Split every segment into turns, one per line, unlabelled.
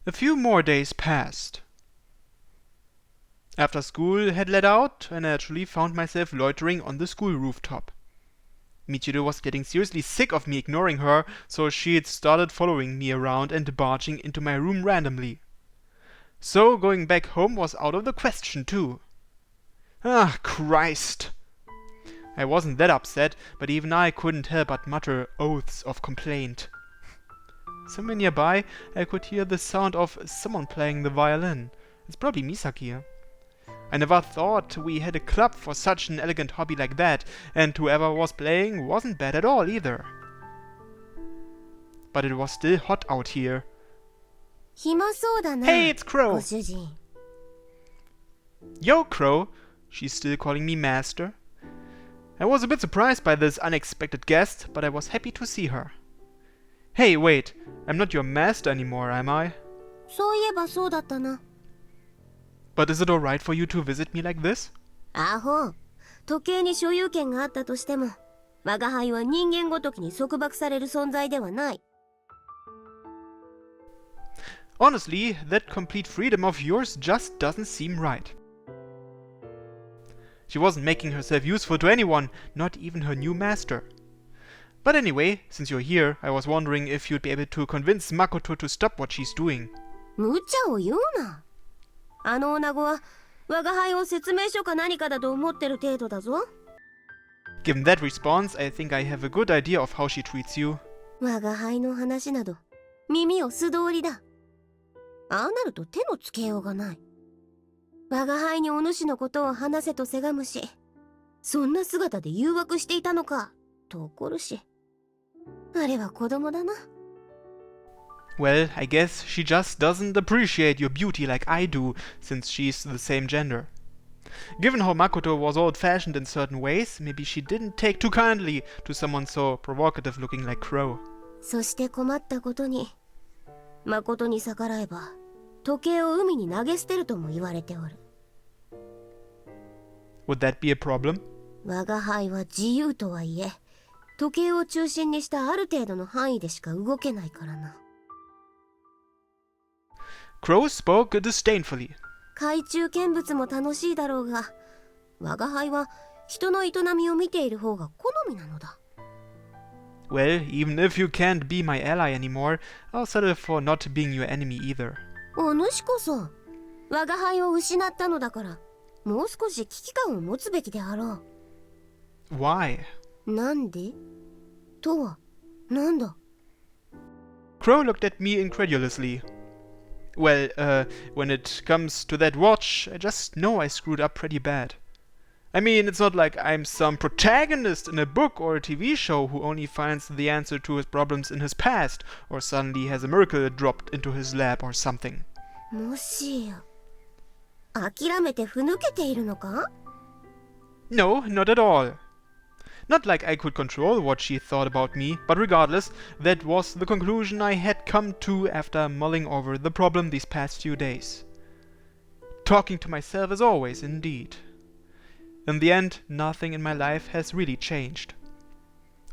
A few more days passed. After school had let out, I naturally found myself loitering on the school rooftop. Michiru was getting seriously sick of me ignoring her, so she had started following me around and barging into my room randomly. So going back home was out of the question too. Ah, Christ! I wasn't that upset, but even I couldn't help but mutter oaths of complaint. Somewhere nearby, I could hear the sound of someone playing the violin. It's probably Misaki. I never thought we had a club for such an elegant hobby like that, and whoever was playing wasn't bad at all either. But it was still hot out here. Hey, it's Crow! Yo, Crow! She's still calling me master. I was a bit surprised by this unexpected guest, but I was happy to see her. Hey, wait, I'm not your master anymore, am I? But is it alright for you to visit me like this?
アホ。時計に所有権があったとしても、我輩は人間ごときに束縛される存在ではない。
Honestly, that complete freedom of yours just doesn't seem right. She wasn't making herself useful to anyone, not even her new master. But anyway, since you're here, I was wondering if you'd be able to convince Makoto to stop what she's doing.
無茶を言うな。あの女子は我輩を説明書か何かだと思ってる程度だぞ。
Given that response, I think I have a good idea of how she treats you.
我輩の話など耳を素通りだ。ああなると手のつけようがない。我輩にお主のことを話せとせがむし、そんな姿で誘惑していたのかと怒るし。あれは子供だな。
Well, I guess she just doesn't appreciate your beauty like I do, since she's the same gender. Given how Makoto was old-fashioned in certain ways, maybe she didn't take too kindly to someone so provocative looking like Crow.
そして困ったことに、Makotoに逆らえば、時計を海に投げ捨てるとも言われておる。
Would that be a problem?
我輩は自由とはいえ、時計を中心にしたある程度の範囲でしか動けないからな。
Crow spoke disdainfully.
海中見物も楽しいだろうが、我輩は人の営みを見ている方が好みなのだ。
Well, even if you can't be my ally anymore, I'll settle for not being your enemy either.
お主こそ、我輩を失ったのだから、もう少し危機感を持つべきであろ
う。Why?
なんでとは、なんだ
Crow looked at me incredulously. Well, when it comes to that watch, I just know I screwed up pretty bad. I mean, it's not like I'm some protagonist in a book or a TV show who only finds the answer to his problems in his past, or suddenly has a miracle dropped into his lap or something.
もしや、諦めてふぬけているのか
No, not at all. Not like I could control what she thought about me, but regardless, that was the conclusion I had come to after mulling over the problem these past few days. Talking to myself as always, indeed. In the end, nothing in my life has really changed.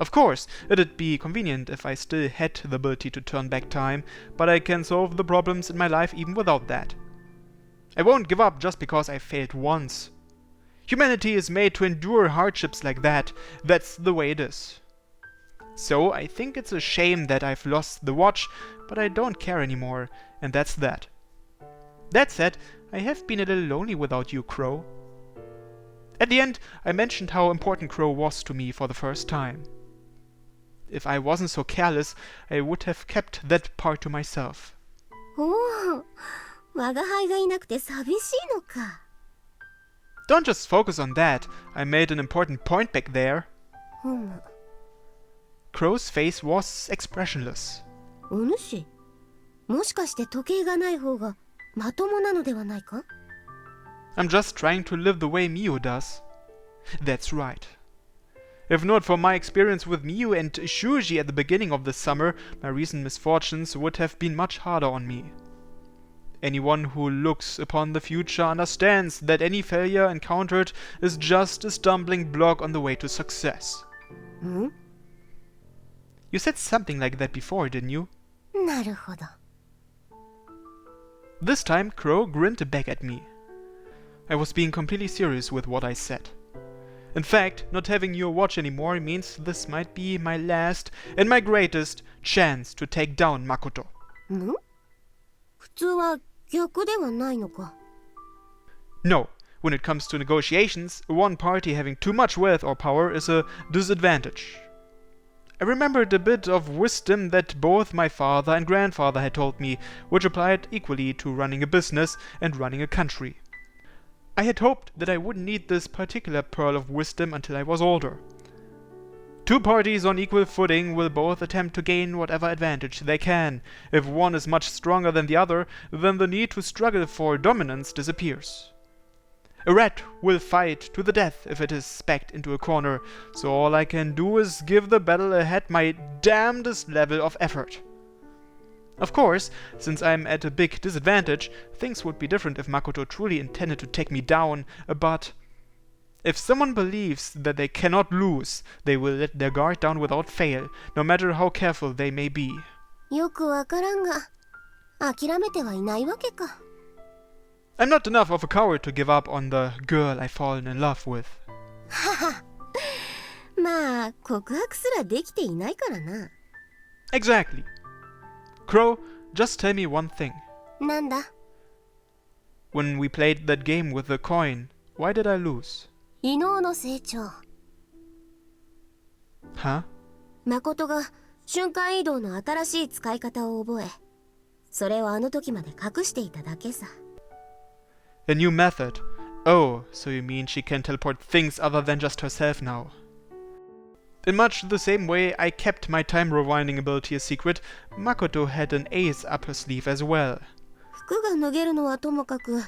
Of course, it'd be convenient if I still had the ability to turn back time, but I can solve the problems in my life even without that. I won't give up just because I failed once. Humanity is made to endure hardships like that. That's the way it is. So I think it's a shame that I've lost the watch, but I don't care anymore, and that's that. That said, I have been a little lonely without you, Crow. At the end, I mentioned how important Crow was to me for the first time. If I wasn't so careless, I would have kept that part to myself.
おお、我輩がいなくて寂しいのか。
Don't just focus on that. I made an important point back there. Crow's face was expressionless.
お主、もしかして時計がない方がまともなのではないか
I'm just trying to live the way Miu does. That's right. If not for my experience with Miu and Shuji at the beginning of the summer, my recent misfortunes would have been much harder on me. Anyone who looks upon the future understands that any failure encountered is just a stumbling block on the way to success. You said something like that before, didn't you?
なるほど。
This time, Crow grinned back at me. I was being completely serious with what I said. In fact, not having your watch anymore means this might be my last and my greatest chance to take down Makoto.
ん？普通は逆ではないのか。
No, when it comes to negotiations, one party having too much wealth or power is a disadvantage. I remembered a bit of wisdom that both my father and grandfather had told me, which applied equally to running a business and running a country. I had hoped that I wouldn't need this particular pearl of wisdom until I was older. Two parties on equal footing will both attempt to gain whatever advantage they can. If one is much stronger than the other, then the need to struggle for dominance disappears. A rat will fight to the death if it is backed into a corner, so all I can do is give the battle ahead my damnedest level of effort. Of course, since I'm at a big disadvantage, things would be different if Makoto truly intended to take me down, but if someone believes that they cannot lose, they will let their guard down without fail, no matter how careful they may be.
よくわからんが、諦めてはいないわけか。
I'm not enough of a coward to give up on the girl I've fallen in love with.
はは。まあ、告白すらできていないからな。
Exactly. Crow, just tell me one thing.
なんだ？
When we played that game with the coin, why did I lose?
異能の成長。
Huh?
誠が瞬間移動の新しい使い方を覚え、それをあの時まで隠していただけさ。
A new method. Oh, so you mean she can teleport things other than just herself now. In much the same way I kept my time rewinding ability a secret, Makoto had an ace up her sleeve as well.
服が脱げるのはともかく、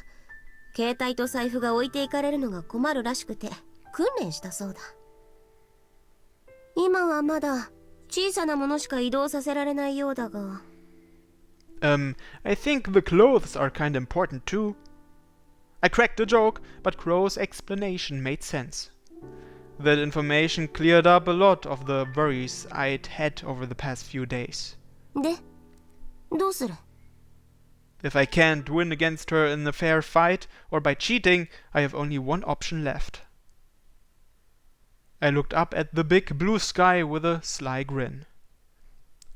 携帯と財布が置いていかれるのが困るらしくて訓練したそうだ。今はまだ小さなものしか移動させられないようだが。
I think the clothes are kinda important too. I cracked a joke, but Crow's explanation made sense. That information cleared up a lot of the worries I'd had over the past few days.
で、どうする？
If I can't win against her in a fair fight, or by cheating, I have only one option left. I looked up at the big blue sky with a sly grin.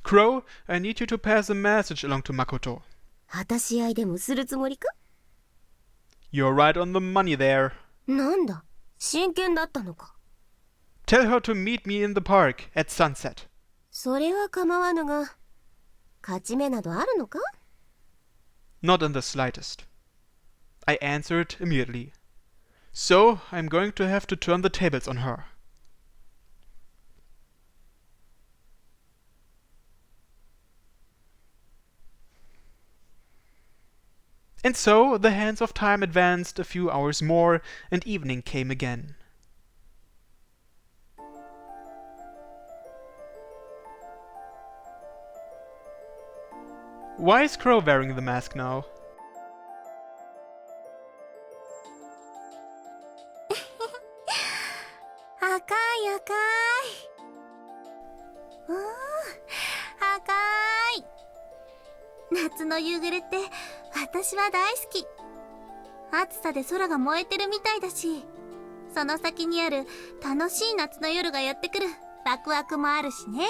Crow, I need you to pass a message along to Makoto.
果たし合いでもするつもりか？
You're right on the money there.
なんだ、真剣だったのか。
Tell her to meet me in the park at sunset.
それは構わぬが、勝ち目などあるのか？
Not in the slightest. I answered immediately. So, I'm going to have to turn the tables on her. And so, the hands of time advanced a few hours more, and evening came again. Why is Crow wearing the mask now?
赤い赤い。赤い。夏の夕暮れって私は大好き。暑さで空が燃えてるみたいだし、その先にある楽しい夏の夜がやってくるワクワクもあるしね。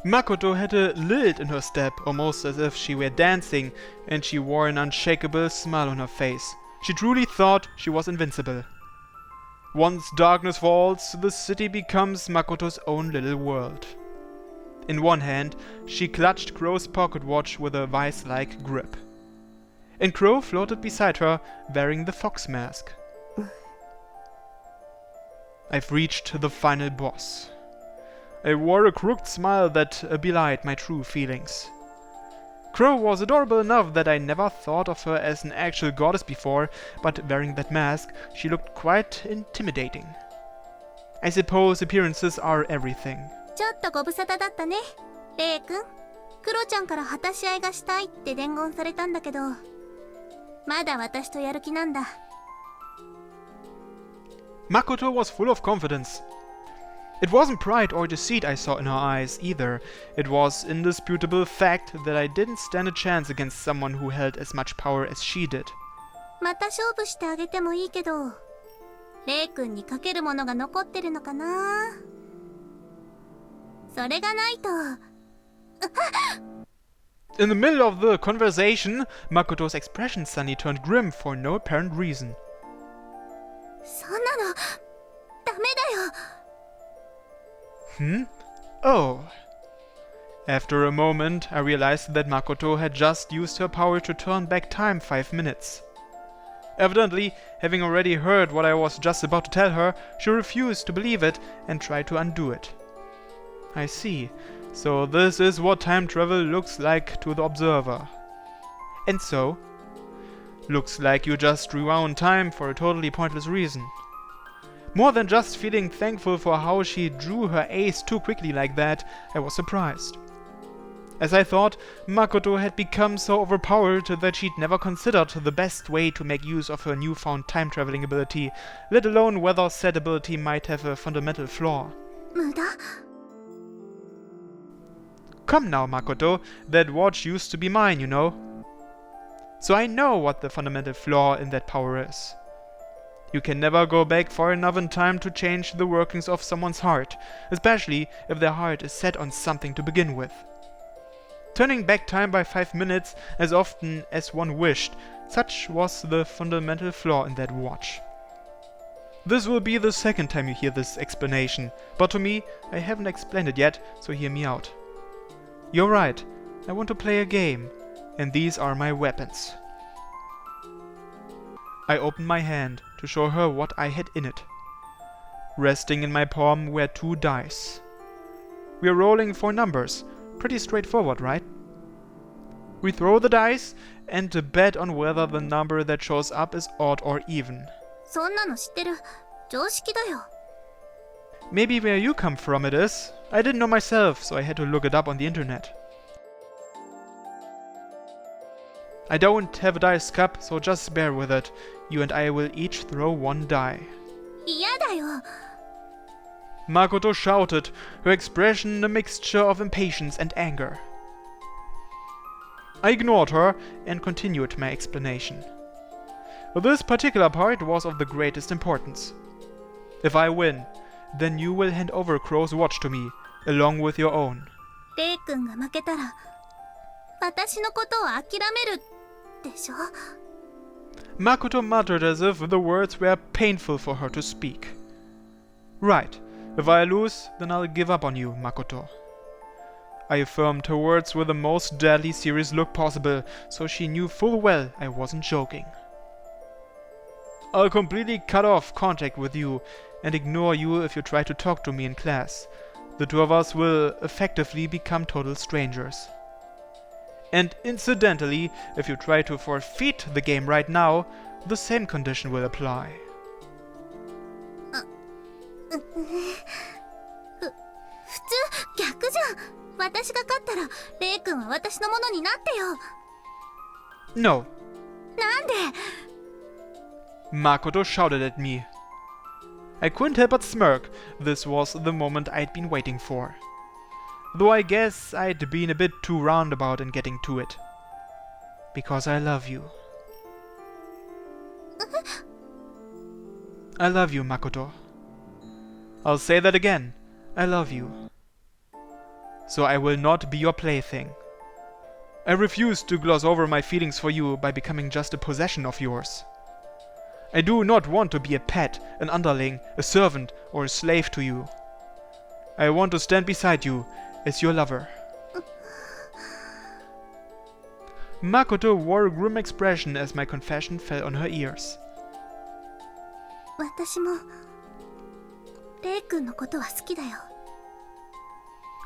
Makoto had a lilt in her step, almost as if she were dancing, and she wore an unshakable smile on her face. She truly thought she was invincible. Once darkness falls, the city becomes Makoto's own little world. In one hand, she clutched Crow's pocket watch with a vice-like grip. And Crow floated beside her, wearing the fox mask. I've reached the final boss. I wore a crooked smile that belied my true feelings. Crow was adorable enough that I never thought of her as an actual goddess before, but wearing that mask, she looked quite intimidating. I suppose appearances are everything.
ちょっとご無沙汰だったね、レイ君。クロちゃんから果たし合いがしたいって伝言されたんだけど、まだ私とやる気なんだ。
Makoto was full of confidence. It wasn't pride or deceit I saw in her eyes either. It was indisputable fact that I didn't stand a chance against someone who held as much power as she did.
また勝負してあげてもいいけど、レイ君にかけるものが残ってるのかな。それがないと。
In the middle of the conversation, Makoto's expression suddenly turned grim for no apparent reason.
そんなのダメだよ。
Oh. After a moment, I realized that Makoto had just used her power to turn back time 5 minutes. Evidently, having already heard what I was just about to tell her, she refused to believe it and tried to undo it. I see. So this is what time travel looks like to the observer. And so? Looks like you just rewound time for a totally pointless reason. More than just feeling thankful for how she drew her ace too quickly like that, I was surprised. As I thought, Makoto had become so overpowered that she'd never considered the best way to make use of her newfound time-traveling ability, let alone whether said ability might have a fundamental flaw.
無駄。
Come now, Makoto, that watch used to be mine, you know. So I know what the fundamental flaw in that power is. You can never go back far enough in time to change the workings of someone's heart, especially if their heart is set on something to begin with. Turning back time by 5 minutes as often as one wished, such was the fundamental flaw in that watch. This will be the second time you hear this explanation, but to me, I haven't explained it yet, so hear me out. You're right, I want to play a game, and these are my weapons. I opened my hand to show her what I had in it. Resting in my palm were 2 dice. We're rolling for numbers, pretty straightforward, right? We throw the dice and bet on whether the number that shows up is odd or even.
そんなの知ってる。常識だよ。
Maybe where you come from it is. I didn't know myself, so I had to look it up on the internet. I don't have a dice cup, so just bear with it. You and I will each throw 1 die.
嫌だよ。
Makoto shouted, her expression a mixture of impatience and anger. I ignored her and continued my explanation. This particular part was of the greatest importance. If I win, then you will hand over Crow's watch to me, along with your own.
レイ君が負けたら、私のことを諦めるでしょ。
Makoto muttered as if the words were painful for her to speak. Right. If I lose, then I'll give up on you, Makoto. I affirmed her words with the most deadly serious look possible, so she knew full well I wasn't joking. I'll completely cut off contact with you and ignore you if you try to talk to me in class. The 2 of us will effectively become total strangers. And incidentally, if you try to forfeit the game right now, the same condition will apply.
普通逆じゃん。私が勝ったらレイ君は私のものになってよ。
No.
なんで？
Makoto shouted at me. I couldn't help but smirk. This was the moment I'd been waiting for. Though I guess I'd been a bit too roundabout in getting to it. Because I love you. I love you, Makoto. I'll say that again. I love you. So I will not be your plaything. I refuse to gloss over my feelings for you by becoming just a possession of yours. I do not want to be a pet, an underling, a servant, or a slave to you. I want to stand beside you as your lover. Makoto wore a grim expression as my confession fell on her ears.
私もレイ君のことは好きだよ。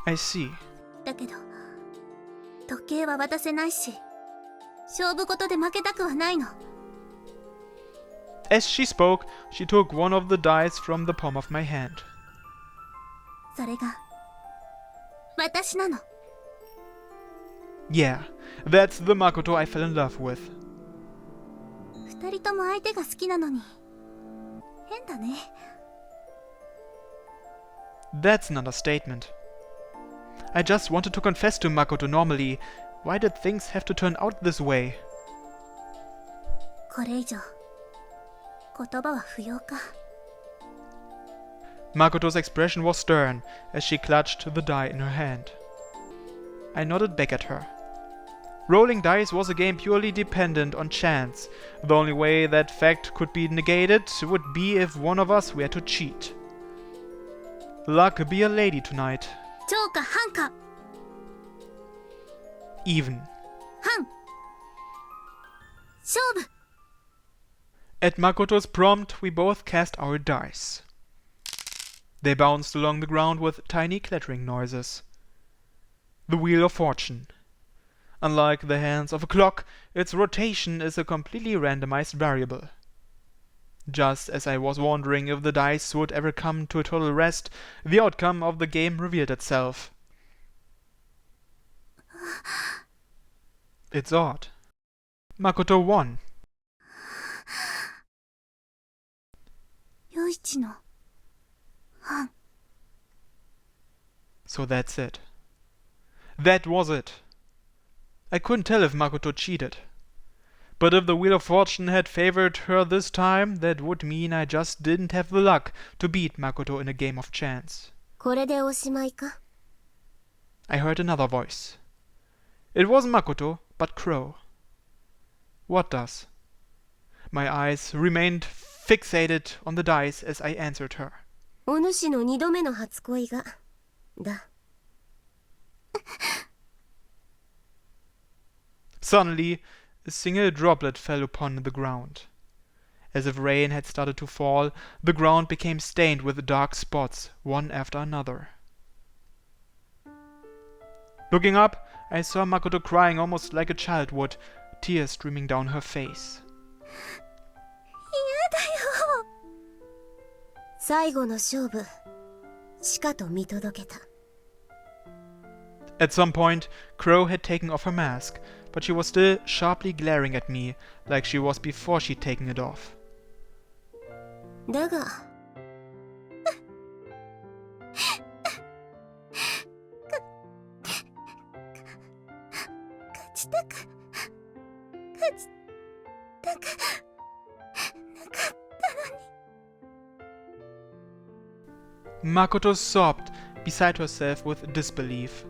I see.
だけど時計は渡せないし、勝負事で負けたくはないの。
As she spoke, she took one of the dice from the palm of my hand.
それが私なの。
Yeah, that's the Makoto I fell in love with.
二人とも相手が好きなのに変だね。
That's an understatement. I just wanted to confess to Makoto normally. Why did things have to turn out this way?
これ以上言葉は不要か。
Makoto's expression was stern as she clutched the die in her hand. I nodded back at her. Rolling dice was a game purely dependent on chance. The only way that fact could be negated would be if one of us were to cheat. Luck be a lady tonight.
超か半か。
Even.
半。勝負。
At Makoto's prompt, we both cast our dice. They bounced along the ground with tiny clattering noises. The Wheel of Fortune. Unlike the hands of a clock, its rotation is a completely randomized variable. Just as I was wondering if the dice would ever come to a total rest, the outcome of the game revealed itself. It's odd. Makoto won.
良一の半。
So that's it. That was it. I couldn't tell if Makoto cheated. But if the Wheel of Fortune had favored her this time, that would mean I just didn't have the luck to beat Makoto in a game of chance.
これでおしまいか。
I heard another voice. It wasn't Makoto, but Crow. What does? My eyes remained fixated on the dice as I answered her.
お主の二度目の初恋がだ。
Suddenly, a single droplet fell upon the ground. As if rain had started to fall, the ground became stained with dark spots, one after another. Looking up, I saw Makoto crying almost like a child would, tears streaming down her face.
嫌だよ。最後の勝負しかと見届けた。
At some point, Crow had taken off her mask, but she was still sharply glaring at me, like she was before she'd taken it off.
だが勝ちたくなかったのに。
Makoto sobbed, beside herself with disbelief.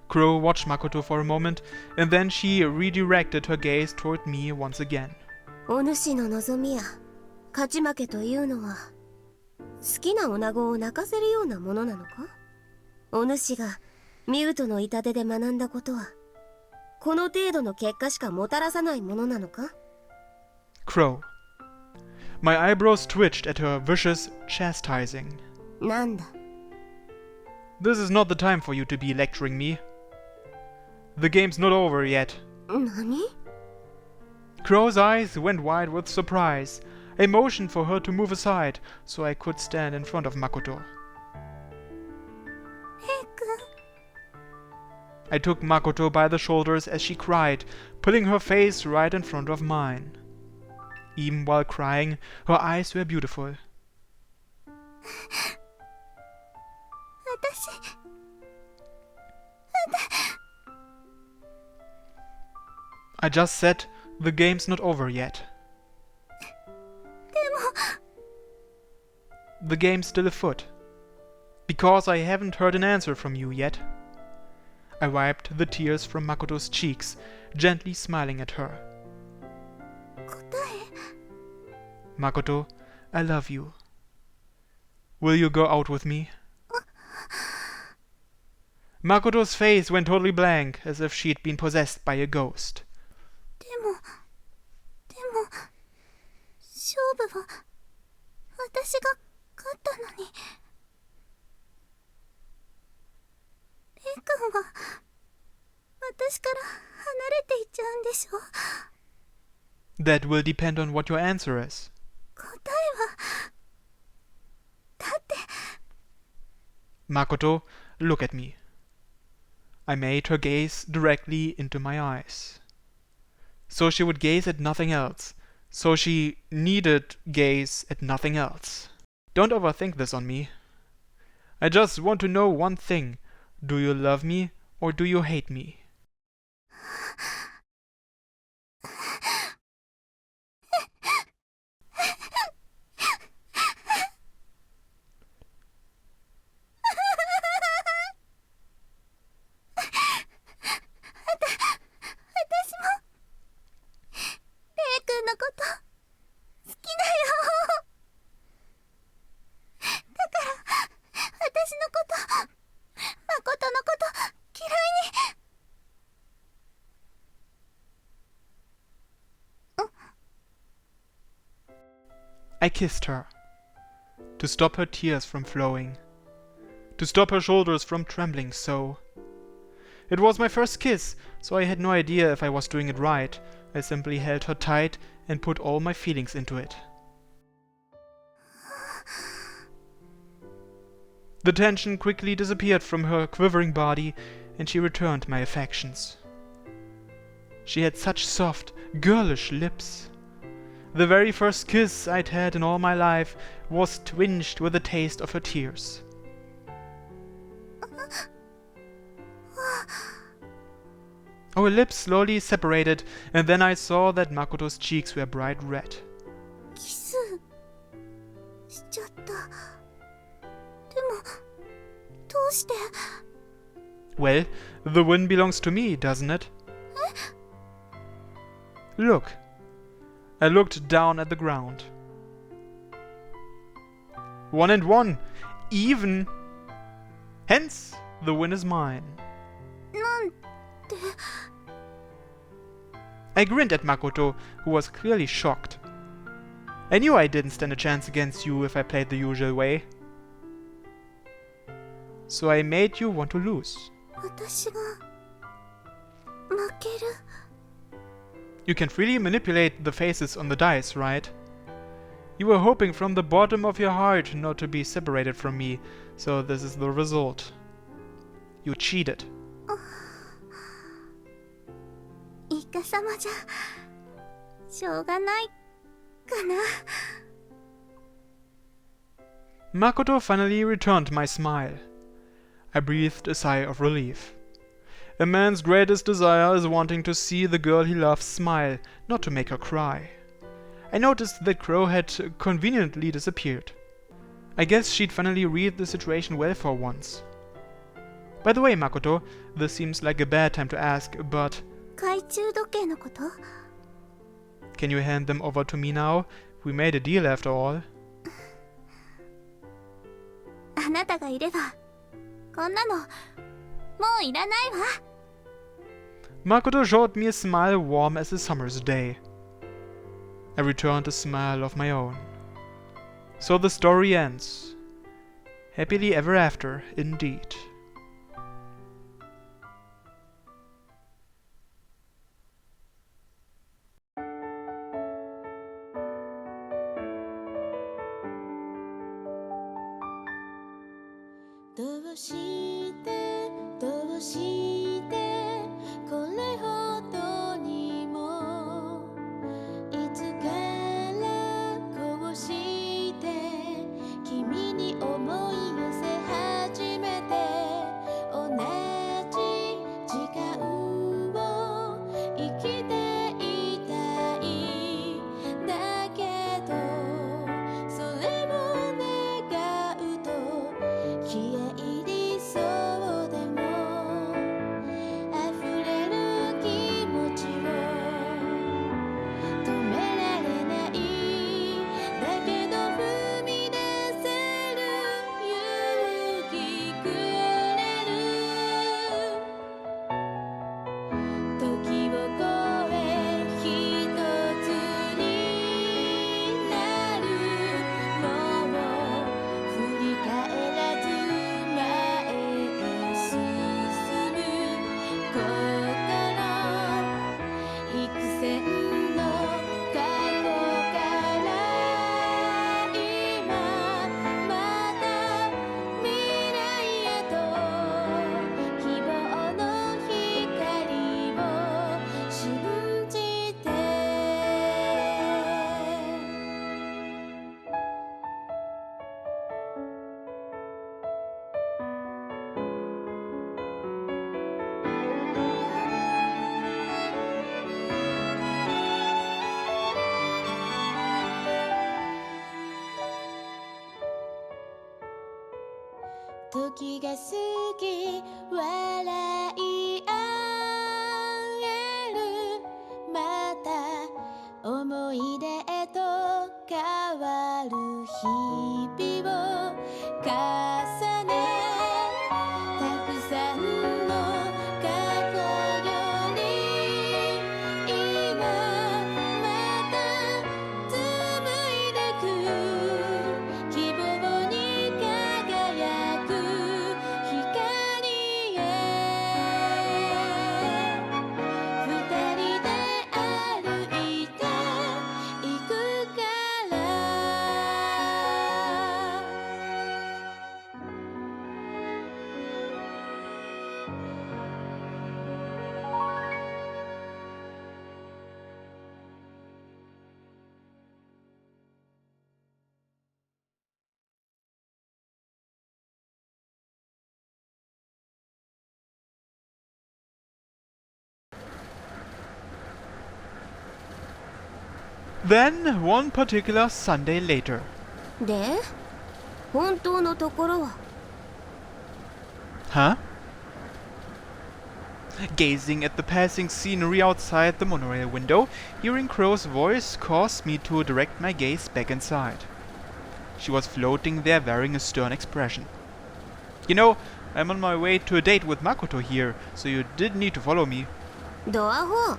Crow watched Makoto for a moment, and then she redirected her gaze toward me once again.
お主の望みや勝ち負けというのは好きな女子を泣かせるようなものなのか。お主がミュートの痛手で学んだことはこの程度の結果しかもたらさないものなのか。
Crow. My eyebrows twitched at her vicious chastising.
なんだ。
This is not the time for you to be lecturing me. The game's not over yet.
何？
Crow's eyes went wide with surprise. I motioned for her to move aside so I could stand in front of Makoto.
レイ君。
I took Makoto by the shoulders as she cried, putting her face right in front of mine. Even while crying, her eyes were beautiful.
私
I just said, the game's not over yet.
でも
The game's still afoot. Because I haven't heard an answer from you yet. I wiped the tears from Makoto's cheeks, gently smiling at her.
答え
Makoto, I love you. Will you go out with me? Makoto's face went totally blank, as if she'd been possessed by a ghost.
でも勝負は私が勝ったのに。レイ君は私から離れていっちゃうんでしょ。
That will depend on what your answer is.
答えはだって
Makoto, look at me. I made her gaze directly into my eyes. So she would gaze at nothing else. So she needed gaze at nothing else. Don't overthink this on me. I just want to know one thing. Do you love me or do you hate me? I kissed her, to stop her tears from flowing, to stop her shoulders from trembling so. It was my first kiss, so I had no idea if I was doing it right. I simply held her tight and put all my feelings into it. The tension quickly disappeared from her quivering body, and she returned my affections. She had such soft, girlish lips. The very first kiss I'd had in all my life was twinged with the taste of her tears. Our lips slowly separated, and then I saw that Makoto's cheeks were bright red. Well, the win belongs to me, doesn't it? Look. I looked down at the ground. 1 and 1, even. Hence, the win is mine. I grinned at Makoto, who was clearly shocked. I knew I didn't stand a chance against you if I played the usual way. So I made you want to lose. You can freely manipulate the faces on the dice, right? You were hoping from the bottom of your heart not to be separated from me, so this is the result. You cheated. Makoto finally returned my smile. I breathed a sigh of relief. A man's greatest desire is wanting to see the girl he loves smile, not to make her cry. I noticed that Crow had conveniently disappeared. I guess she'd finally read the situation well for once. By the way, Makoto, this seems like a bad time to ask, but can you hand them over to me now? We made a deal after all. Makoto showed me a smile warm as a summer's day. I returned a smile of my own. So the story ends. Happily ever after, indeed.
時が過ぎ笑い合えるまた思い出へと変わる日々を重ねたくさんの過去より今また紡いでく希望に輝く光へ二人で歩いていくから
Then, one particular Sunday later.
で本当のところは
Huh? Gazing at the passing scenery outside the monorail window, hearing Crow's voice caused me to direct my gaze back inside. She was floating there wearing a stern expression. You know, I'm on my way to a date with Makoto here, so you didn't need to follow me.
ドアホ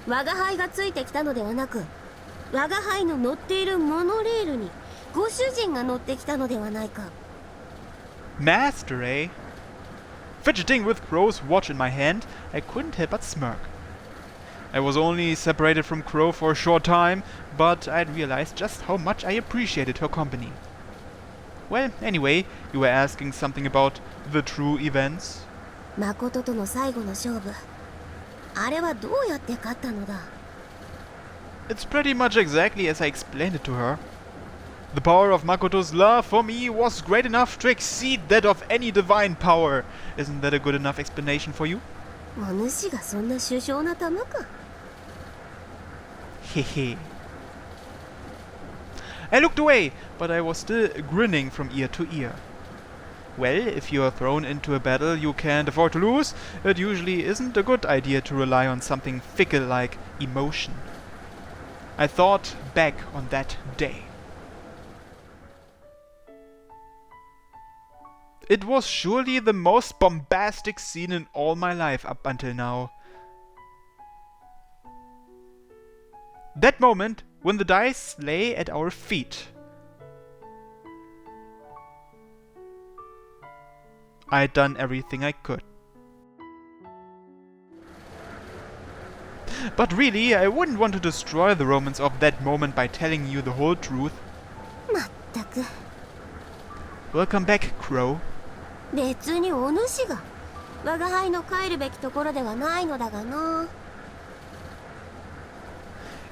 我が輩がついてきたのではなく我が輩の乗っているモノレールにご主人が乗ってきたのではないか
Master, eh? Fidgeting with Crow's watch in my hand, I couldn't help but smirk. I was only separated from Crow for a short time, but I'd realized just how much I appreciated her company. Well, anyway, you were asking something about the true events?
誠との最後の勝負あれはどうやって勝ったのだ
It's pretty much exactly as I explained it to her. The power of Makoto's love for me was great enough to exceed that of any divine power. Isn't that a good enough explanation for you?
お主がそんな殊勝な玉か
Hehe. I looked away, but I was still grinning from ear to ear. Well, if you're thrown into a battle you can't afford to lose, it usually isn't a good idea to rely on something fickle like emotion. I thought back on that day. It was surely the most bombastic scene in all my life up until now. That moment when the dice lay at our feet. I'd done everything I could. But really, I wouldn't want to destroy the romance of that moment by telling you the whole truth.
まったく
Welcome back, Crow.
別にお主が我が輩の帰るべきところではないのだがな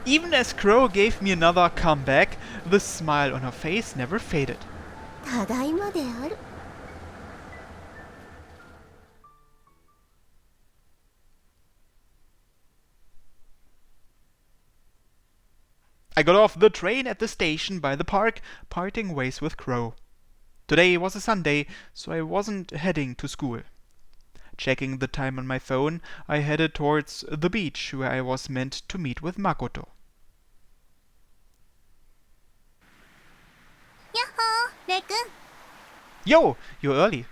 Even as Crow gave me another comeback, the smile on her face never faded.
ただいまである
I got off the train at the station by the park, parting ways with Crow. Today was a Sunday, so I wasn't heading to school. Checking the time on my phone, I headed towards the beach where I was meant to meet with Makoto.
やっほーレイ君
Yo, you're early.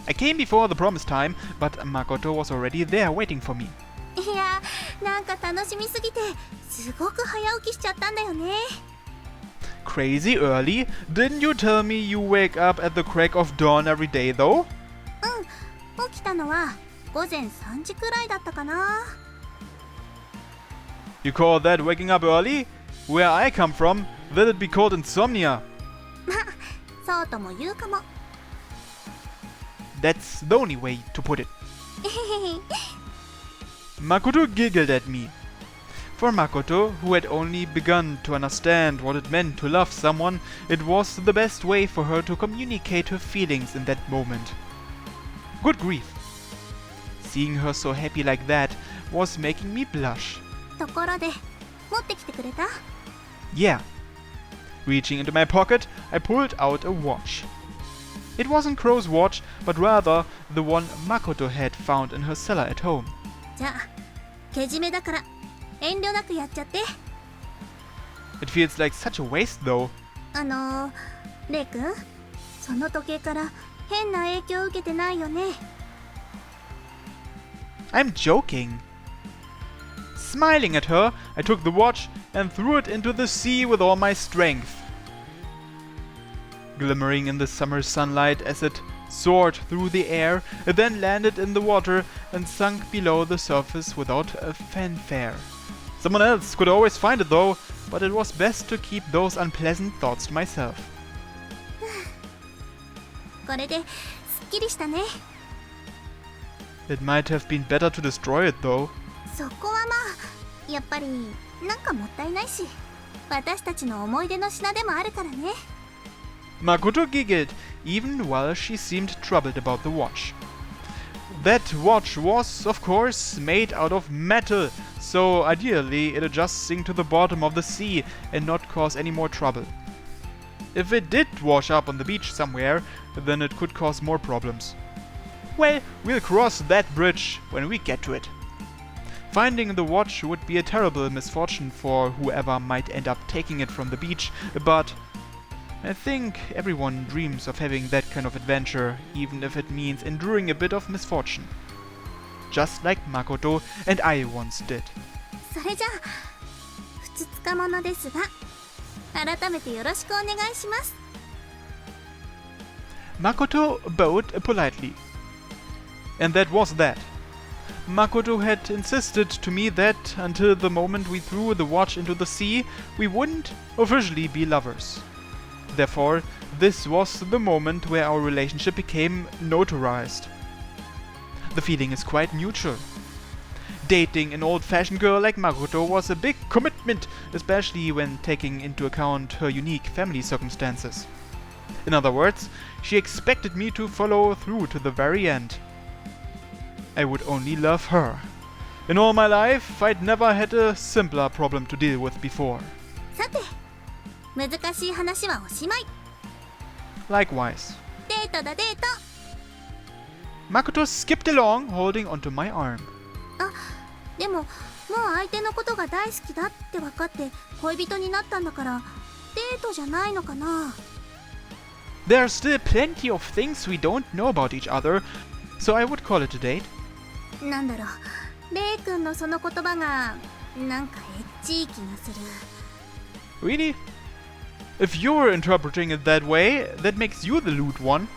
I came before the promised time, but Makoto was already there waiting for me.
いやなんか楽しみすぎてすごく早起きしちゃったんだよね
Crazy early? Didn't you tell me you wake up at the crack of dawn every day though?
うん起きたのは午前3時くらいだったかな
You call that waking up early? Where I come from, that'd be called insomnia.
そうとも言うかも
That's the only way to put it. Makoto giggled at me. For Makoto, who had only begun to understand what it meant to love someone, it was the best way for her to communicate her feelings in that moment. Good grief. Seeing her so happy like that was making me blush.
ところで持ってきてくれた
Yeah. Reaching into my pocket, I pulled out a watch. It wasn't Crow's watch, but rather the one Makoto had found in her cellar at home.
じゃあけじめだから遠慮なくやっちゃって。
It feels like such a waste though.
レイ君、その時計から変な影響を受けてないよね。
I'm joking. Smiling at her, I took the watch and threw it into the sea with all my strength. Glimmering in the summer sunlight as it soared through the air, it then landed in the water and sunk below the surface without a fanfare. Someone else could always find it though, but it was best to keep those unpleasant thoughts to myself.
これですっきりしたね。
It might have been better to destroy it though.
そこはまあやっぱりなんかもったいないし、私たちの思い出の品でもあるからね。
Makoto giggled, even while she seemed troubled about the watch. That watch was, of course, made out of metal, so ideally it'd just sink to the bottom of the sea and not cause any more trouble. If it did wash up on the beach somewhere, then it could cause more problems. Well, we'll cross that bridge when we get to it. Finding the watch would be a terrible misfortune for whoever might end up taking it from the beach, but I think everyone dreams of having that kind of adventure, even if it means enduring a bit of misfortune. Just like Makoto and I once did.
それじゃあふつつかものですが、改めてよろしくお願いします。
Makoto bowed politely. And that was that. Makoto had insisted to me that until the moment we threw the watch into the sea, we wouldn't officially be lovers. Therefore, this was the moment where our relationship became notarized. The feeling is quite neutral. Dating an old-fashioned girl like Makoto was a big commitment, especially when taking into account her unique family circumstances. In other words, she expected me to follow through to the very end. I would only love her. In all my life, I'd never had a simpler problem to deal with before.
さて、難しい話はおしまい。
Likewise.
デートだデート。
Makoto skipped along, holding onto my arm.
あ、でももう相手のことが大好きだって分かって恋人になったんだからデートじゃないのかな。
There are still plenty of things we don't know about each other, so I would call it a date.
なんだろう、レイ君のその言葉がなんかエッチい気がする。
Really? If you're interpreting it that way, that makes you the lewd one.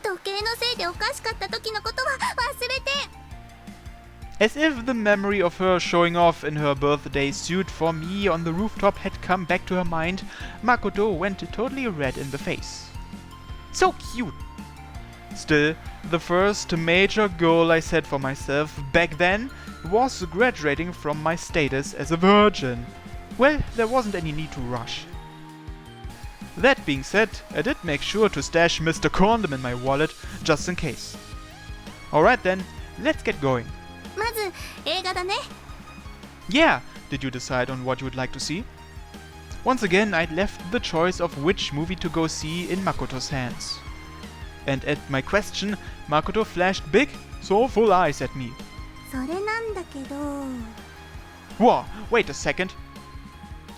時計のせいでおかしかった時のことは忘れて。
As if the memory of her showing off in her birthday suit for me on the rooftop had come back to her mind, Makoto went totally red in the face. So cute! Still, the first major goal I set for myself back then was graduating from my status as a virgin. Well, there wasn't any need to rush. That being said, I did make sure to stash Mr. Condom in my wallet, just in case. Alright then, let's get going.
まず映画だね。
Yeah, did you decide on what you would like to see? Once again, I'd left the choice of which movie to go see in Makoto's hands. And at my question, Makoto flashed big, so full eyes at me.
それなんだけど。
Whoa, wait a second.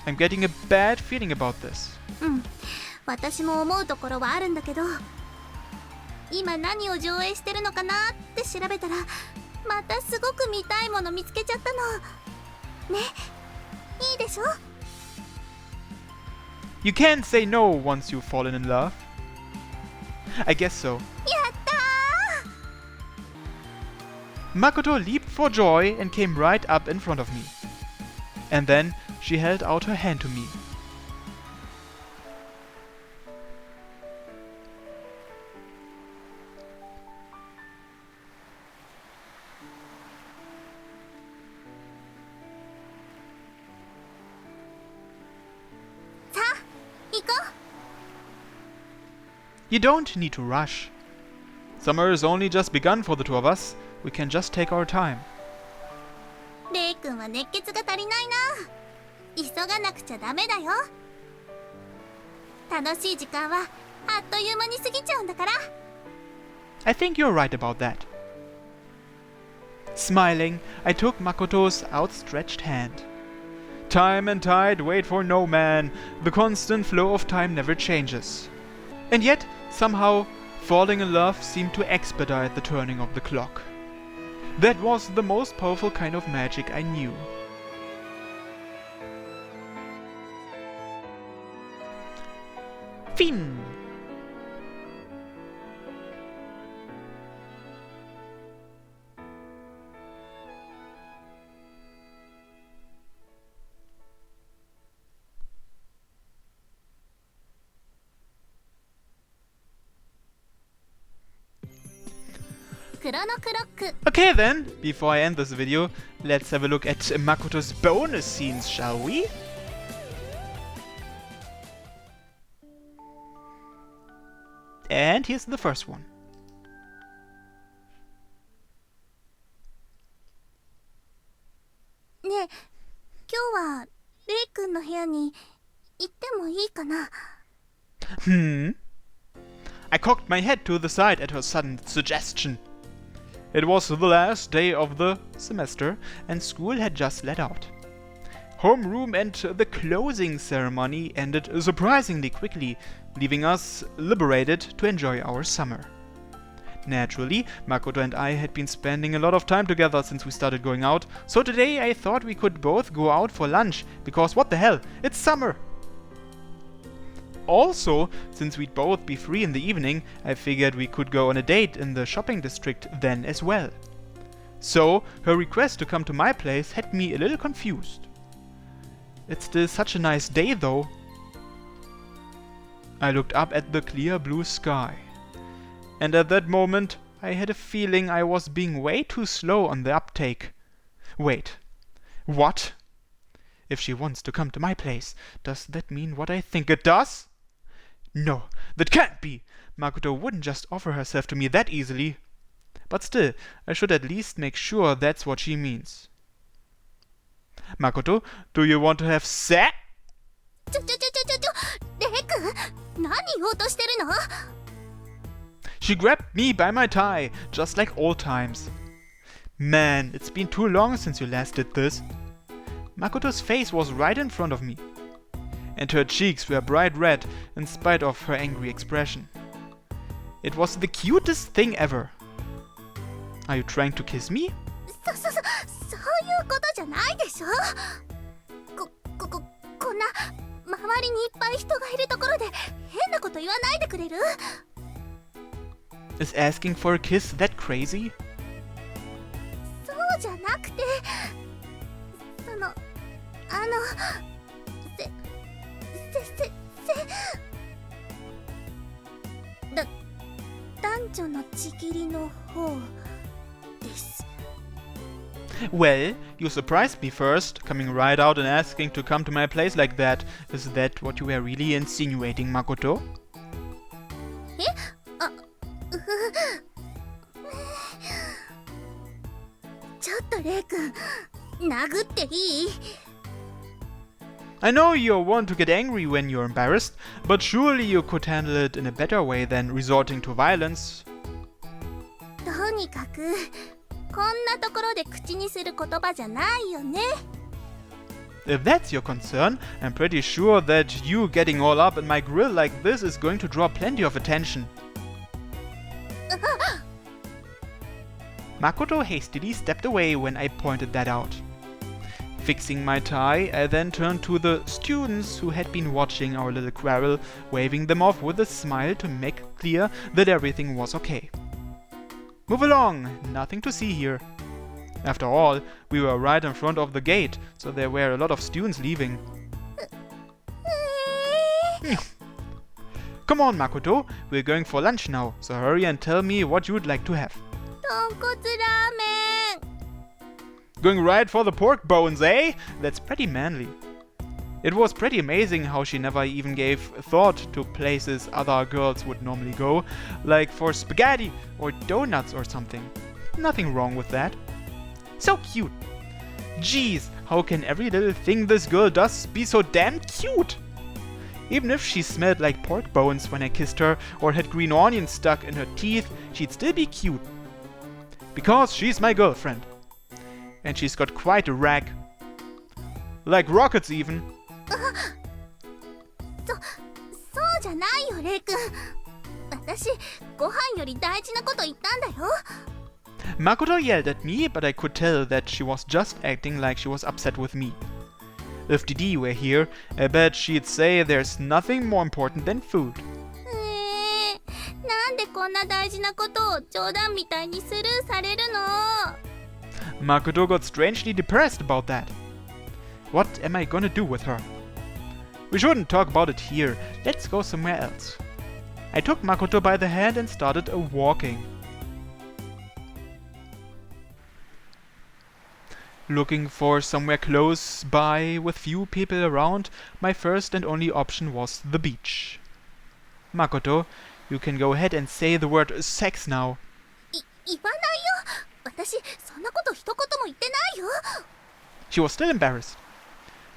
I'm getting a bad feeling about this.
うん、私も思うところはあるんだけど、今何を上映してるのかなって調べたらまたすごく見たいもの見つけちゃったの。ね、いいでしょ？
You can't say no once you've fallen in love. I guess so.
やったー！
Makoto leaped for joy and came right up in front of me. And then she held out her hand to me. You don't need to rush. Summer has only just begun for the two of us. We can just take our time.
レイ君は熱血が足りないな。急がなくちゃダメだよ。楽しい時間はあっという間に過ぎちゃうんだから。
I think you're right about that. Smiling, I took Makoto's outstretched hand. Time and tide wait for no man. The constant flow of time never changes. And yet, somehow, falling in love seemed to expedite the turning of the clock. That was the most powerful kind of magic I knew. Fin! Okay then, before I end this video, let's have a look at Makoto's bonus scenes, shall we? And here's the first one.
ねえ、今日はレイ君の部屋に行ってもいいかな?
I cocked my head to the side at her sudden suggestion. It was the last day of the semester and school had just let out. Homeroom and the closing ceremony ended surprisingly quickly, leaving us liberated to enjoy our summer. Naturally, Makoto and I had been spending a lot of time together since we started going out, so today I thought we could both go out for lunch, because what the hell, it's summer! Also, since we'd both be free in the evening, I figured we could go on a date in the shopping district then as well. So, her request to come to my place had me a little confused. It's still such a nice day though. I looked up at the clear blue sky. And at that moment, I had a feeling I was being way too slow on the uptake. Wait. What? If she wants to come to my place, does that mean what I think it does? No, that can't be! Makoto wouldn't just offer herself to me that easily. But still, I should at least make sure that's what she means. Makoto, do you want to have sex?
レイ君、何言おうとしてるの?
She grabbed me by my tie, just like old times. Man, it's been too long since you last did this. Makoto's face was right in front of me, and her cheeks were bright red in spite of her angry expression. It was the cutest thing ever. Are you trying to kiss me?
そういうことじゃないでしょ。こんな周りにいっぱい人がいるところで変なこと言わないでくれる?
Is asking for a kiss that crazy?
そうじゃなくて、男女のちぎりの方です。
Well, you surprised me first, coming right out and asking to come to my place like that. Is that what you were really insinuating, Makoto?
ちょっとレイ君、殴っていい?
I know you're one to get angry when you're embarrassed, but surely you could handle it in a better way than resorting to violence.
とにかく、こんなところで口にする言葉じゃないよね。
If that's your concern, I'm pretty sure that you getting all up in my grill like this is going to draw plenty of attention. Makoto hastily stepped away when I pointed that out. Fixing my tie, I then turned to the students who had been watching our little quarrel, waving them off with a smile to make clear that everything was okay. Move along, nothing to see here. After all, we were right in front of the gate, so there were a lot of students leaving. Come on, Makoto, we're going for lunch now, so hurry and tell me what you'd like to have.
豚骨ラーメン.
Going right for the pork bones, eh? That's pretty manly. It was pretty amazing how she never even gave thought to places other girls would normally go, like for spaghetti or donuts or something. Nothing wrong with that. So cute. Jeez, how can every little thing this girl does be so damn cute? Even if she smelled like pork bones when I kissed her or had green onions stuck in her teeth, she'd still be cute. Because she's my girlfriend. And she's got quite a rack. Like rockets even.
そうじゃないよ、レイ君。私、ご飯より大事なこと言ったんだよ。
Makoto yelled at me, but I could tell that she was just acting like she was upset with me. If Didi were here, I bet she'd say there's nothing more important than food.
なんでこんな大事なことを冗談みたいにスルーされるの？
Makoto got strangely depressed about that. What am I gonna do with her? We shouldn't talk about it here. Let's go somewhere else. I took Makoto by the hand and started walking. Looking for somewhere close by with few people around, my first and only option was the beach. Makoto, you can go ahead and say the word sex now.
言わないよ。私、そんなこと一言も言ってないよ。
She was still embarrassed.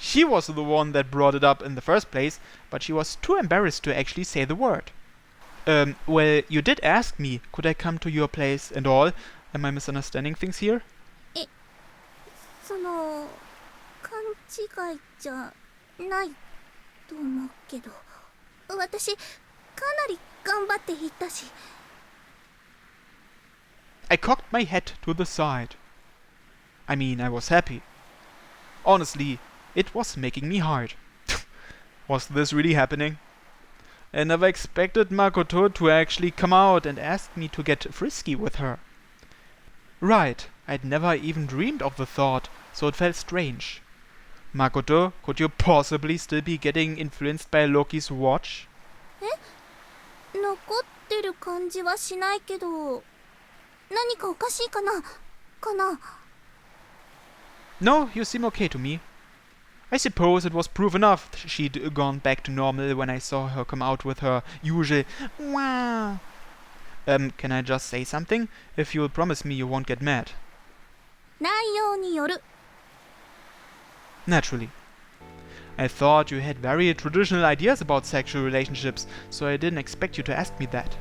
She was the one that brought it up in the first place, but she was too embarrassed to actually say the word. Well, you did ask me, could I come to your place and all? Am I misunderstanding things here?
その、勘違いじゃないと思うけど、私、かなり頑張って言ったし。
I cocked my head to the side. I mean, I was happy. Honestly, it was making me hard. Was this really happening? I never expected Makoto to actually come out and ask me to get frisky with her. Right, I'd never even dreamed of the thought, so it felt strange. Makoto, could you possibly still be getting influenced by Loki's watch?
残ってる感じはしないけど、何かおかしいかな
No, you seem okay to me. I suppose it was proof enough she'd gone back to normal when I saw her come out with her usual "Wah." Can I just say something? If you'll promise me you won't get mad.
内容による。
Naturally. I thought you had very traditional ideas about sexual relationships, so I didn't expect you to ask me that.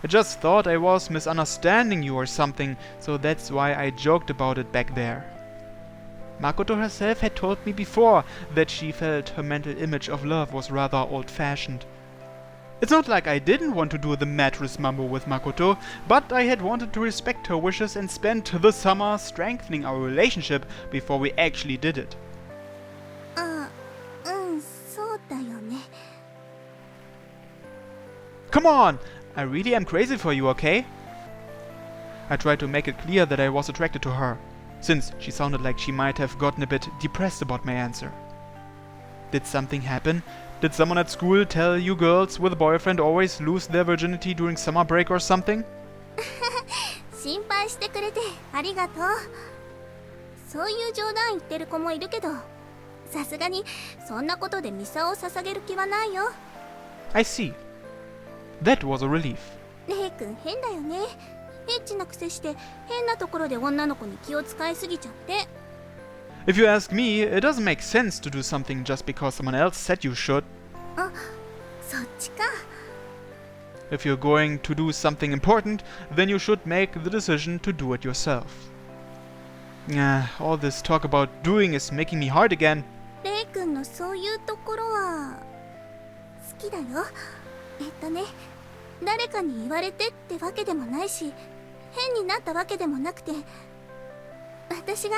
I just thought I was misunderstanding you or something, so that's why I joked about it back there. Makoto herself had told me before that she felt her mental image of love was rather old-fashioned. It's not like I didn't want to do the mattress mambo with Makoto, but I had wanted to respect her wishes and spend the summer strengthening our relationship before we actually did it.
そうだよね。
Come on! I really am crazy for you, okay? I tried to make it clear that I was attracted to her, since she sounded like she might have gotten a bit depressed about my answer. Did something happen? Did someone at school tell you girls with a boyfriend always lose their virginity during summer break or something?
心配してくれてありがとう。そういう冗談言ってる子もいるけど、さすがにそんなことでミサを捧げる気はないよ。
I see. That was a relief.
レイ君変だよね。エッチなくせして変なところで女の子に気を使いすぎちゃって。
If you ask me, it doesn't make sense to do something just because someone else said you should.
あ、そっちか。
If you're going to do something important, then you should make the decision to do it yourself. All this talk about doing is making me hard again.
レイ君のそういうところは好きだよ。誰かに言われてってわけでもないし、変になったわけでもなくて、私が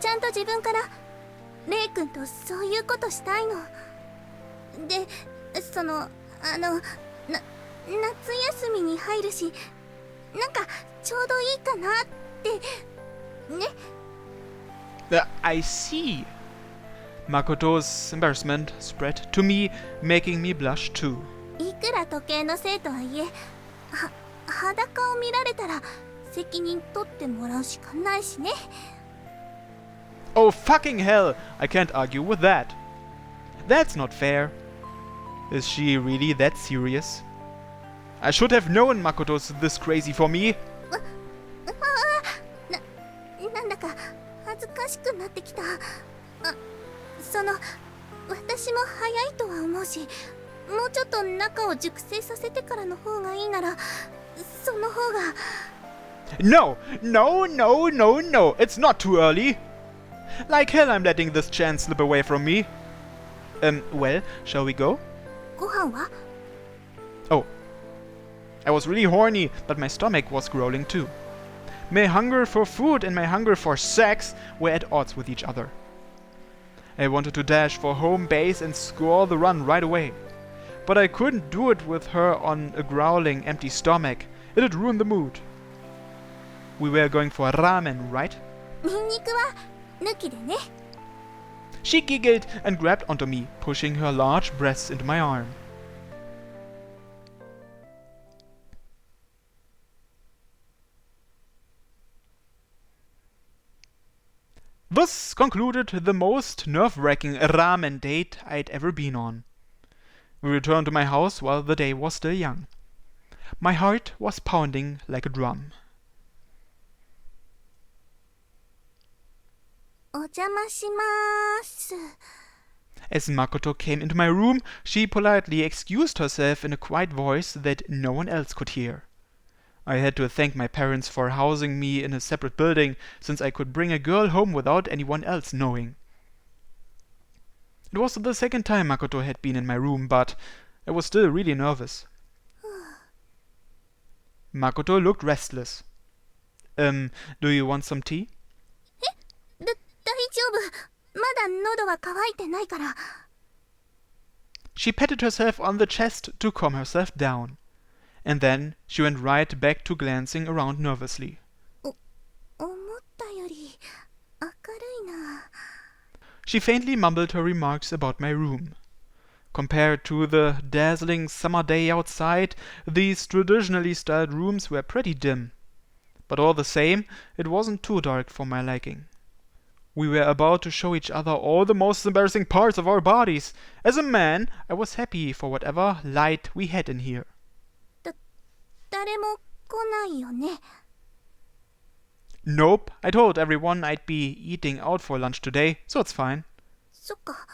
ちゃんと自分からレイ君とそういうことしたいの。で、夏休みに入るし、なんかちょうどいいかなってね。
I see. Makoto's embarrassment spread to me, making me blush too.
いくら時計のせいとはいえ、裸を見られたら責任取ってもらうしかないしね。
Oh fucking hell! I can't argue with that. That's not fair. Is she really that serious? I should have known Makoto's this crazy for me.
なんだか恥ずかしくなってきた。その私も早いとは思うし、もうちょっと中を熟成させてからの方がいいなら、その方が。
No, no, no, no, no, it's not too early. Like hell I'm letting this chance slip away from me. Well, shall we go?
ご飯は？
Oh. I was really horny, but my stomach was growling too. My hunger for food and my hunger for sex were at odds with each other. I wanted to dash for home base and score the run right away. But I couldn't do it with her on a growling, empty stomach. It'd ruin the mood. We were going for ramen, right?
ニンニクは抜きでね。
She giggled and grabbed onto me, pushing her large breasts into my arm. Thus concluded the most nerve-wracking ramen date I'd ever been on. We returned to my house while the day was still young. My heart was pounding like a drum.
お邪魔しまーす。
As Makoto came into my room, she politely excused herself in a quiet voice that no one else could hear. I had to thank my parents for housing me in a separate building, since I could bring a girl home without anyone else knowing. It was the second time Makoto had been in my room, but I was still really nervous. Makoto looked restless. Do you want some tea?
大丈夫。まだ喉は渇いてないから。
She patted herself on the chest to calm herself down. And then she went right back to glancing around nervously.
思ったより明るいな。
She faintly mumbled her remarks about my room. Compared to the dazzling summer day outside, these traditionally styled rooms were pretty dim. But all the same, it wasn't too dark for my liking. We were about to show each other all the most embarrassing parts of our bodies. As a man, I was happy for whatever light we had in here.
誰も来ないよね。
Nope, I told everyone I'd be eating out for lunch today, so it's fine.
そっか。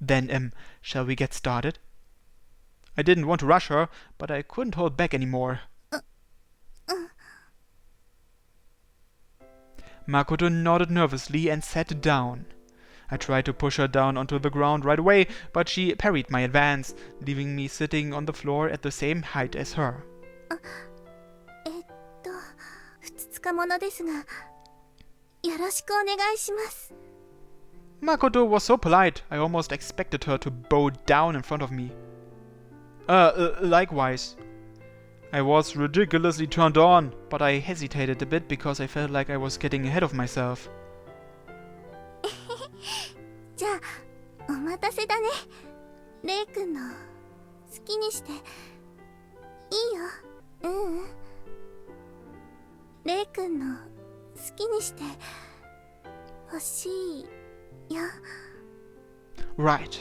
Then, shall we get started? I didn't want to rush her, but I couldn't hold back anymore. Makoto nodded nervously and sat down. I tried to push her down onto the ground right away, but she parried my advance, leaving me sitting on the floor at the same height as her.
ふつつかものですが、よろしくお願いします。
Makoto was so polite, I almost expected her to bow down in front of me. Likewise. I was ridiculously turned on, but I hesitated a bit because I felt like I was getting ahead of myself.
じゃあ、お待たせだね。レイ君の好きにしていいよ。レイ君の好きにしてほしいよ。
Right.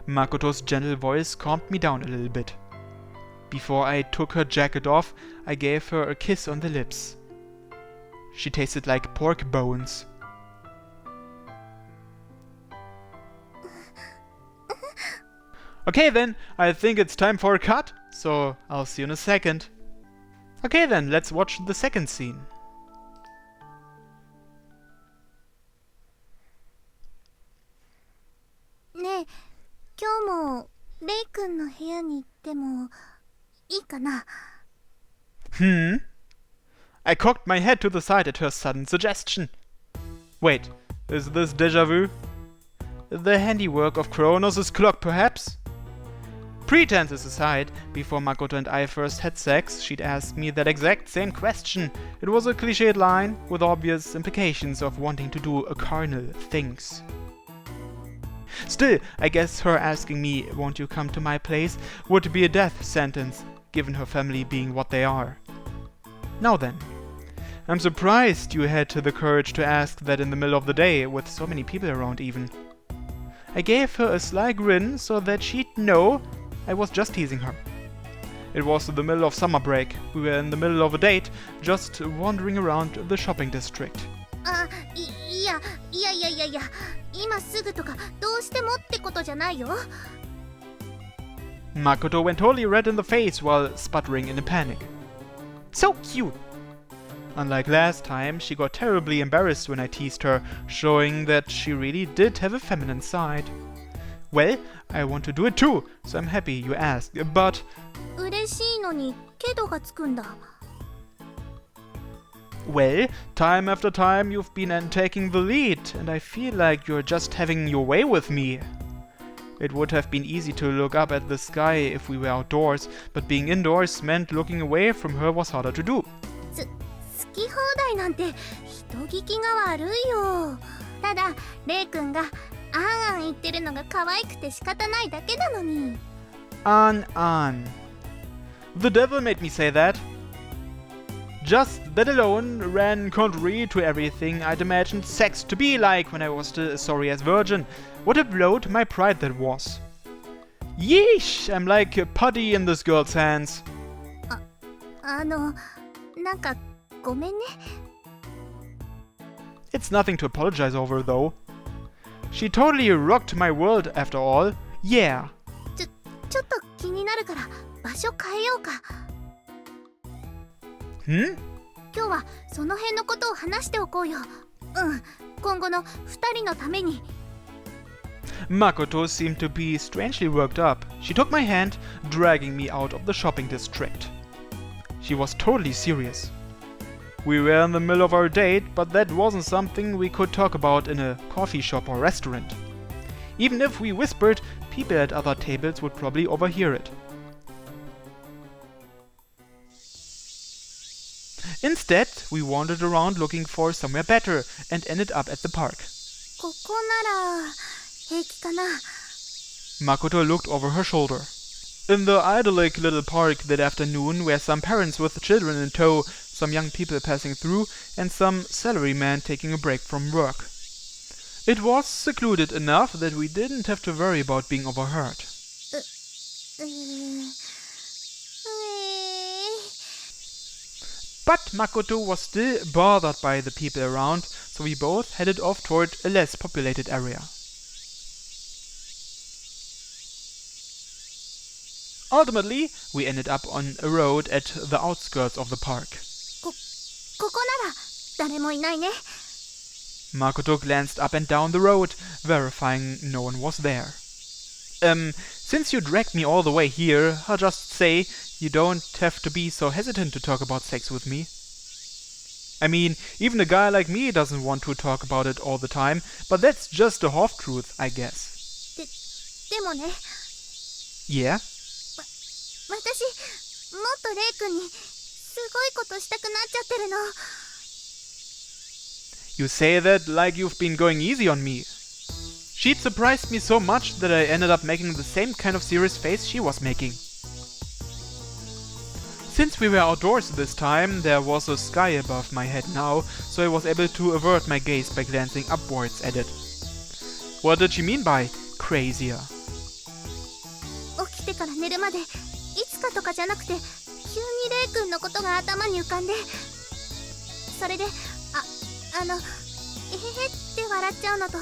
Makoto's gentle voice calmed me down a little bit. Before I took her jacket off, I gave her a kiss on the lips. She tasted like pork bones. Okay then, I think it's time for a cut, so I'll see you in a second. Okay then, let's watch the second scene.
ねえ、今日もレイ君の部屋に行ってもいいかな。
I cocked my head to the side at her sudden suggestion. Wait, is this déjà vu? The handiwork of Chronos' clock, perhaps? Pretenses aside, before Makoto and I first had sex, she'd asked me that exact same question. It was a cliched line with obvious implications of wanting to do carnal things. Still, I guess her asking me, "Won't you come to my place?" would be a death sentence, given her family being what they are. Now then, I'm surprised you had the courage to ask that in the middle of the day, with so many people around even. I gave her a sly grin so that she'd know I was just teasing her. It was the middle of summer break. We were in the middle of a date, just wandering around the shopping district.
いや、いや、今すぐとかどうしてもってことじゃないよ。
Makoto went totally red in the face while sputtering in a panic. So cute! Unlike last time, she got terribly embarrassed when I teased her, showing that she really did have a feminine side. Well, I want to do it too, so I'm happy you asked, but...
嬉しいのにけどがつくんだ。
Well, time after time you've been taking the lead, and I feel like you're just having your way with me. It would have been easy to look up at the sky if we were outdoors, but being indoors meant looking away from her was harder to do.
好き放題なんて人聞きが悪いよ。ただレイ君があん言ってるのが可愛くて仕方ないだけなのに。
An. The devil made me say that. Just that alone ran contrary to everything I'd imagined sex to be like when I was still a sorry-ass virgin. What a blow to my pride that was. Yeesh, I'm like a putty in this girl's hands.
なんかごめんね。
It's nothing to apologize over, though. She totally rocked my world after all. Yeah.
ちょっと気になるから場所変えようか。
Hmm?
今日はその辺のことを話しておこうよ。今後の2人のために。
Makoto seemed to be strangely worked up. She took my hand, dragging me out of the shopping district. She was totally serious. We were in the middle of our date, but that wasn't something we could talk about in a coffee shop or restaurant. Even if we whispered, people at other tables would probably overhear it. Instead, we wandered around looking for somewhere better and ended up at the park.
ここなら平気かな。
Makoto looked over her shoulder. In the idyllic little park that afternoon were some parents with children in tow, some young people passing through, and some salaryman taking a break from work. It was secluded enough that we didn't have to worry about being overheard. But Makoto was still bothered by the people around, so we both headed off toward a less populated area. Ultimately, we ended up on a road at the outskirts of the park.
ここなら誰もいないね。
Makoto glanced up and down the road, verifying no one was there. Since you dragged me all the way here, I'll just say you don't have to be so hesitant to talk about sex with me. I mean, even a guy like me doesn't want to talk about it all the time, but that's just a half-truth, I guess.
でもね、
Yeah?
私もっとレイ君にすごいことしたくなっちゃってるの。
You say that like you've been going easy on me. She'd surprised me so much that I ended up making the same kind of serious face she was making. Since we were outdoors this time, there was a sky above my head now, so I was able to avert my gaze by glancing upwards at it. What did she mean by crazier?
起きてから寝るまでいつかとかじゃなくて急にレイ君のことが頭に浮かんで、それでえへへって笑っちゃうのと、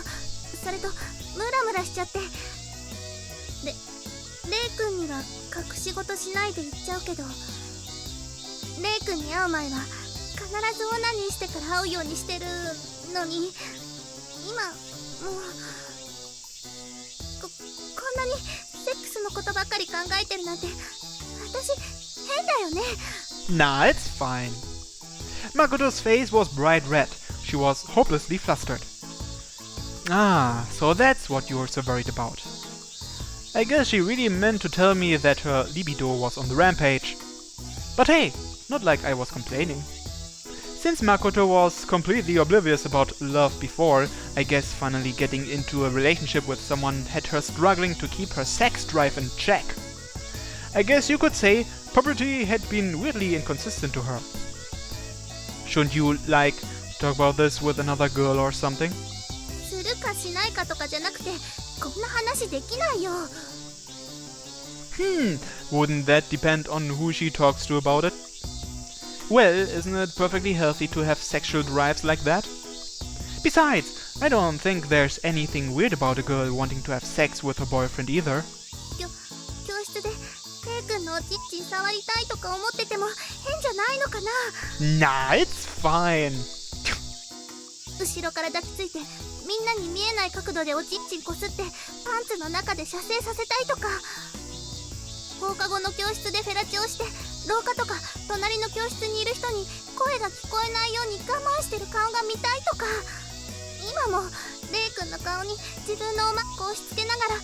それとムラムラしちゃって、レイ君には隠し事しないで言っちゃうけど、レイ君に会う前は必ずオナニーしてから会うようにしてるのに、今もうこんなにセックスのことばっかり考えてるなんて私変だよね。
Nah, it's fine. Makoto's face was bright red. She was hopelessly flustered. Ah, so that's what you were so worried about. I guess she really meant to tell me that her libido was on the rampage. But hey, not like I was complaining. Since Makoto was completely oblivious about love before, I guess finally getting into a relationship with someone had her struggling to keep her sex drive in check. I guess you could say puberty had been weirdly inconsistent to her. Shouldn't you, like, talk about this with another girl or something?
するかしないかとかじゃなくて、こんな話できないよ。
Wouldn't that depend on who she talks to about it? Well, isn't it perfectly healthy to have sexual drives like that? Besides, I don't think there's anything weird about a girl wanting to have sex with her boyfriend either.
教室でレイ君のおちっちん触りたいとか思ってても変じゃないのかな。
Nah, it's fine.
後ろから抱きついてみんなに見えない角度でおちっちんこすってパンツの中で射精させたいとか、放課後の教室でフェラチオして廊下とか隣の教室にいる人に声が聞こえないように我慢してる顔が見たいとか、今もレイ君の顔に自分のおまっこを押し付けながら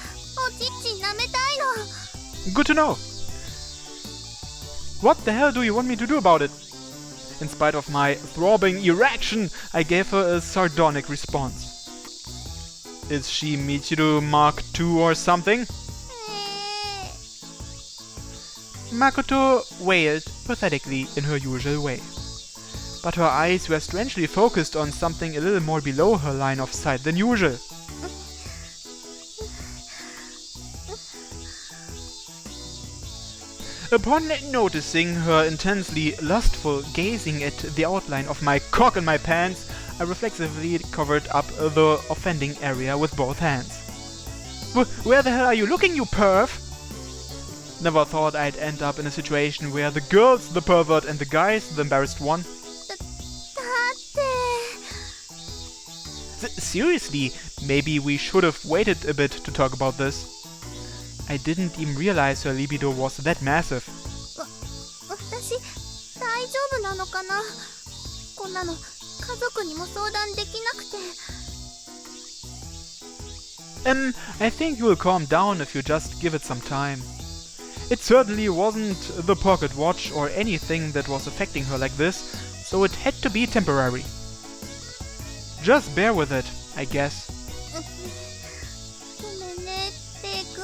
おちっちん舐めたいの。
Good to know. What the hell do you want me to do about it? In spite of my throbbing erection, I gave her a sardonic response. Is she Michiru Mark II or something? Makoto wailed pathetically in her usual way. But her eyes were strangely focused on something a little more below her line of sight than usual. Upon noticing her intensely lustful gazing at the outline of my cock in my pants, I reflexively covered up the offending area with both hands. Where the hell are you looking, you perv? Never thought I'd end up in a situation where the girl's the pervert and the guy's the embarrassed one. Seriously, maybe we should have waited a bit to talk about this. I didn't even realize her libido was that massive.
私大丈夫なのかな。こんなの家族にも相談できなくて。
I think you'll calm down if you just give it some time. It certainly wasn't the pocket watch or anything that was affecting her like this, so it had to be temporary. Just bear with it, I guess.
ごめんね、レイ君。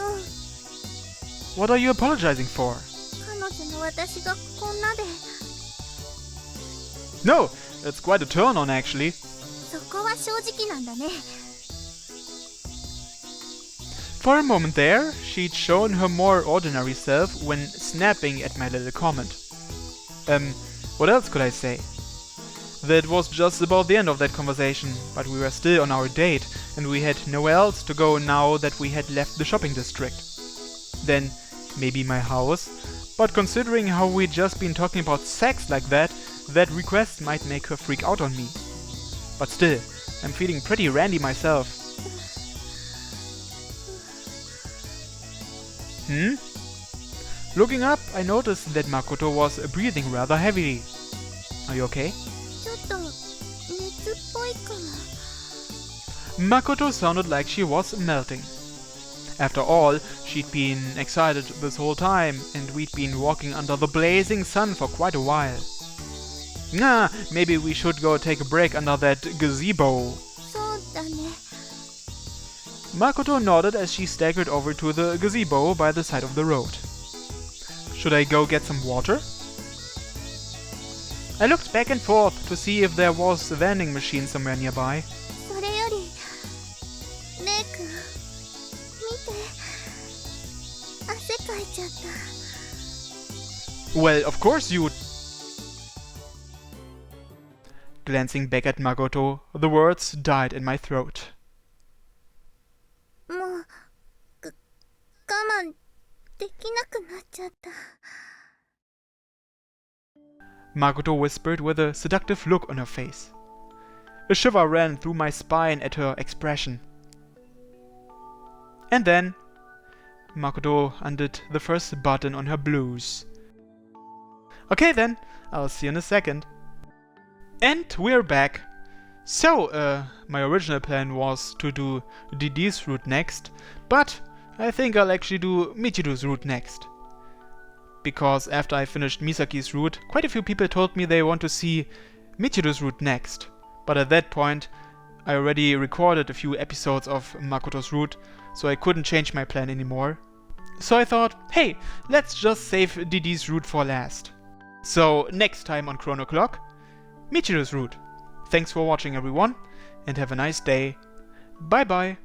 What are you apologizing for?
彼女の私がこんなで。
No, it's quite a turn on actually.
そこは正直なんだね。
For a moment there, she'd shown her more ordinary self when snapping at my little comment. What else could I say? That was just about the end of that conversation, but we were still on our date, and we had nowhere else to go now that we had left the shopping district. Then, maybe my house, but considering how we'd just been talking about sex like that, that request might make her freak out on me. But still, I'm feeling pretty randy myself. Looking up, I noticed that Makoto was breathing rather heavily. Are you okay?
ちょっと熱っぽいかも。
Makoto sounded like she was melting. After all, she'd been excited this whole time, and we'd been walking under the blazing sun for quite a while. Nah, maybe we should go take a break under that gazebo.
そうだね。
Makoto nodded as she staggered over to the gazebo by the side of the road. Should I go get some water? I looked back and forth to see if there was a vending machine somewhere nearby.
それよりレイ君見て、汗かいちゃった。
Well, of course you... Glancing back at Makoto, the words died in my throat.
もう我慢できなくなっちゃった。
Makoto whispered with a seductive look on her face. A shiver ran through my spine at her expression. And then, Makoto undid the first button on her blouse. Okay then, I'll see you in a second. And we're back. So, my original plan was to do DD's route next, but I think I'll actually do Michiru's route next. Because after I finished Misaki's route, quite a few people told me they want to see Michiru's route next. But at that point, I already recorded a few episodes of Makoto's route, so I couldn't change my plan anymore. So I thought, hey, let's just save DD's route for last. So next time on Chrono Clock, Michiru's route. Thanks for watching everyone, and have a nice day. Bye bye.